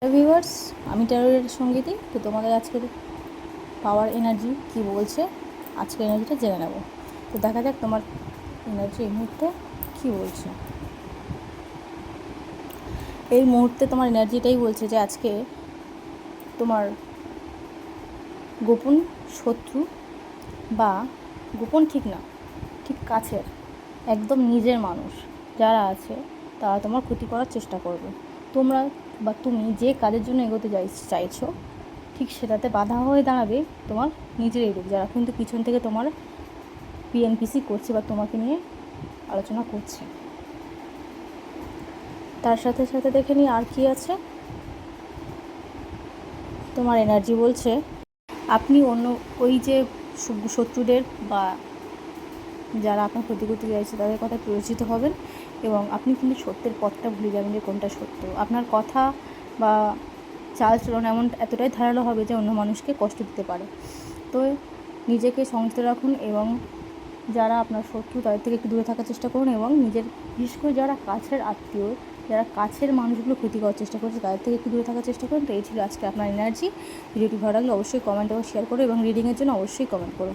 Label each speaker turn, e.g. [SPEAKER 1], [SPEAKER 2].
[SPEAKER 1] Hello viewers, আমি ট্যারোয়ের সঙ্গীতই। তো তোমাদের আজকের পাওয়ার এনার্জি কী বলছে, আজকের এনার্জিটা জেনে নেব। তো দেখা যাক তোমার এনার্জি এই মুহূর্তে কী বলছে। এই মুহূর্তে তোমার এনার্জিটাই বলছে যে আজকে তোমার গোপন শত্রু, বা গোপন ঠিক না, ঠিক কাছের একদম নিজের মানুষ যারা আছে তারা তোমার ক্ষতি করার চেষ্টা করবে। তোমরা বা তুমি যে কাজের জন্য এগোতে চাইছো ঠিক সেটাতে বাধা হয়ে দাঁড়াবে তোমার নিজেরই লোক, যারা কিন্তু পিছন থেকে তোমার পিএনপিসি করছে বা তোমাকে নিয়ে আলোচনা করছে। তার সাথে সাথে দেখে নিই আর কি আছে। তোমার এনার্জি বলছে আপনি অন্য ওই যে শত্রুদের বা যারা আপনার ক্ষতি করতে চাইছে তাদের কথা পরিচিত হবেন, এবং আপনি কিন্তু সত্যের পথটা ভুলে যাবেন যে কোনটা সত্য। আপনার কথা বা চালচলন এতটাই ধারালো হবে যে অন্য মানুষকে কষ্ট দিতে পারে। তো নিজেকে সংযত রাখুন, এবং যারা আপনার শত্রু তাদের থেকে একটু দূরে থাকার চেষ্টা করুন, এবং নিজের বিশেষ করে যারা কাছের আত্মীয়, যারা কাছের মানুষগুলো ক্ষতি করার চেষ্টা করছে তাদের থেকে একটু দূরে থাকার চেষ্টা করুন। তো এই ছিল আজকে আপনার এনার্জি। ভিডিওটি ভালো লাগলে অবশ্যই কমেন্ট এবং শেয়ার করো, এবং রিডিংয়ের জন্য অবশ্যই কমেন্ট করো।